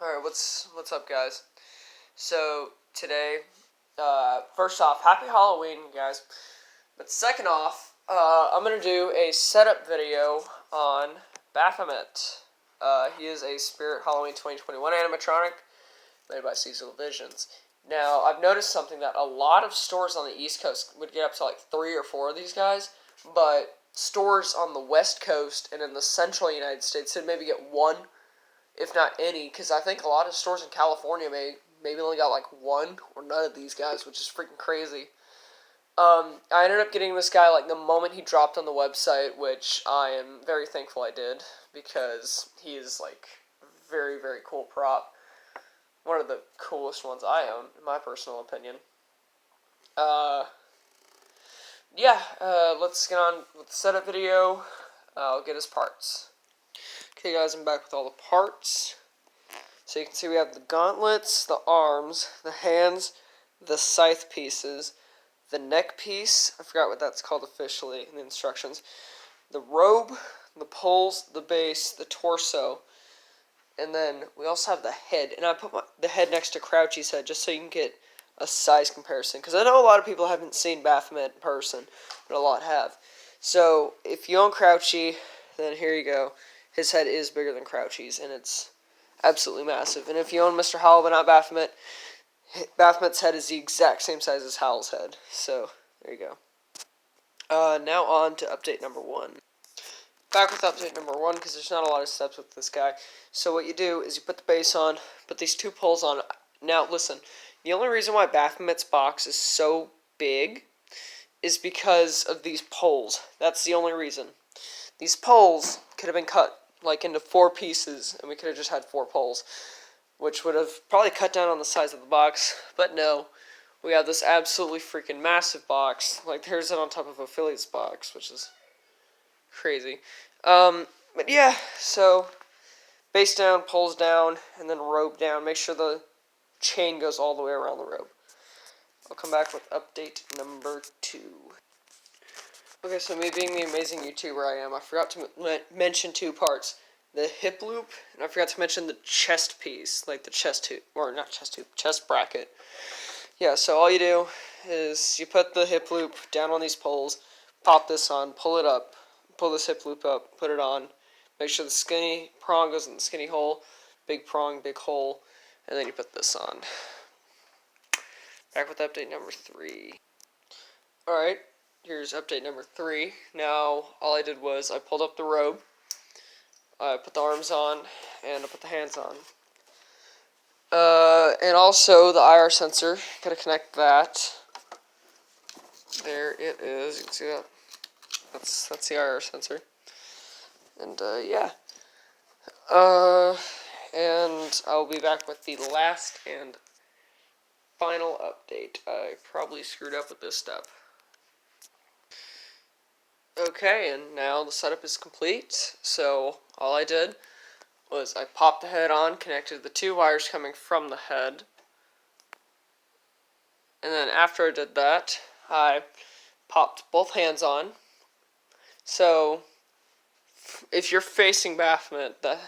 Alright, what's up, guys? So, today, first off, happy Halloween, guys. But second off, I'm going to do a setup video on Baphomet. He is a Spirit Halloween 2021 animatronic made by Cecil Visions. Now, I've noticed something that a lot of stores on the East Coast would get up to like 3 or 4 of these guys, but stores on the West Coast and in the central United States would maybe get 1, if not any, because I think a lot of stores in California maybe only got like 1 or none of these guys, which is freaking crazy. I ended up getting this guy like the moment he dropped on the website, which I am very thankful I did, because he is like a very, very cool prop. One of the coolest ones I own, in my personal opinion. Let's get on with the setup video. I'll get his parts. Okay, guys, I'm back with all the parts. So you can see we have the gauntlets, the arms, the hands, the scythe pieces, the neck piece, I forgot what that's called officially in the instructions, the robe, the poles, the base, the torso, and then we also have the head. And I put the head next to Crouchy's head just so you can get a size comparison, because I know a lot of people haven't seen Baphomet in person, but a lot have. So if you own Crouchy, then here you go. His head is bigger than Crouchy's, and it's absolutely massive. And if you own Mr. Howell but not Baphomet, Baphomet's head is the exact same size as Howl's head. So, there you go. Now on to update number 1. Back with update number 1, because there's not a lot of steps with this guy. So what you do is you put the base on, put these 2 poles on. Now, listen, the only reason why Baphomet's box is so big is because of these poles. That's the only reason. These poles could have been cut like into 4 pieces, and we could have just had 4 poles, which would have probably cut down on the size of the box. But no, we have this absolutely freaking massive box. Like, there's it on top of Affiliate's box, which is crazy. But yeah, so base down, poles down, and then robe down. Make sure the chain goes all the way around the robe. I'll come back with update number 2. Okay, so me being the amazing YouTuber I am, I forgot to mention 2 parts. The hip loop, and I forgot to mention the chest piece, like the chest tube, or not chest tube, chest bracket. Yeah, so all you do is you put the hip loop down on these poles, pop this on, pull it up, pull this hip loop up, put it on, make sure the skinny prong goes in the skinny hole, big prong, big hole, and then you put this on. Back with update number 3. Alright. Here's update number 3. Now, all I did was I pulled up the robe, I put the arms on, and I put the hands on. And also the IR sensor, gotta connect that. There it is, you can see that. That's the IR sensor. And, yeah. And I'll be back with the last and final update. I probably screwed up with this step. Okay, and now the setup is complete. So all I did was I popped the head on, connected the 2 wires coming from the head, and then after I did that, I popped both hands on. So if you're facing Baphomet, the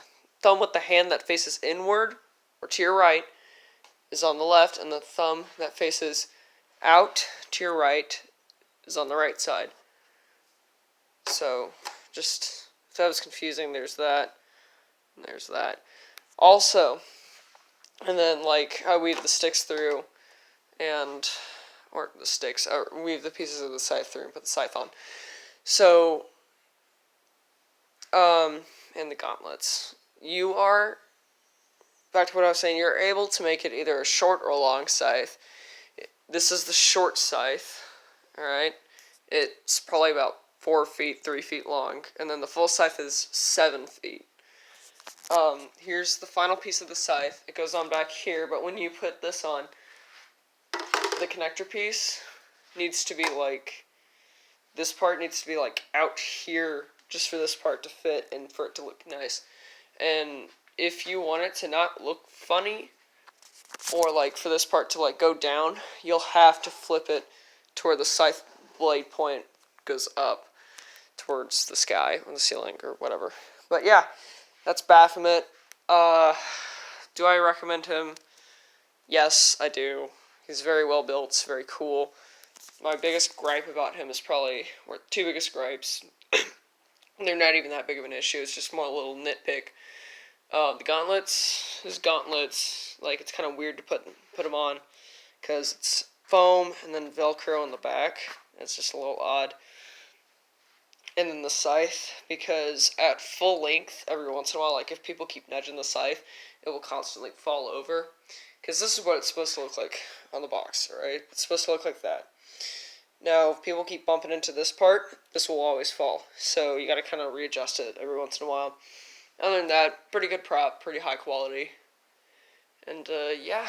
thumb with the hand that faces inward or to your right is on the left, and the thumb that faces out to your right is on the right side. So, just, if that was confusing, there's that, and there's that. Also, and then, like, I weave the sticks through, or the sticks, I weave the pieces of the scythe through and put the scythe on. So, and the gauntlets. You are, back to what I was saying, you're able to make it either a short or a long scythe. This is the short scythe, alright? It's probably about 4 feet, 3 feet long, and then the full scythe is 7 feet. Here's the final piece of the scythe. It goes on back here, but when you put this on, the connector piece needs to be like, this part needs to be like out here, just for this part to fit and for it to look nice. And if you want it to not look funny, or like for this part to like go down, you'll have to flip it to where the scythe blade point goes up towards the sky or the ceiling or whatever. But yeah, that's Baphomet. Do I recommend him? Yes, I do. He's very well built, it's very cool. My biggest gripe about him is probably, or two biggest gripes, they're not even that big of an issue, it's just more a little nitpick. The gauntlets, his gauntlets, like, it's kind of weird to put them on, because it's foam and then Velcro on the back. It's just a little odd. And then the scythe, because at full length, every once in a while, like, if people keep nudging the scythe, it will constantly fall over. Because this is what it's supposed to look like on the box, right? It's supposed to look like that. Now, if people keep bumping into this part, this will always fall. So you gotta kind of readjust it every once in a while. Other than that, pretty good prop, pretty high quality. And, yeah,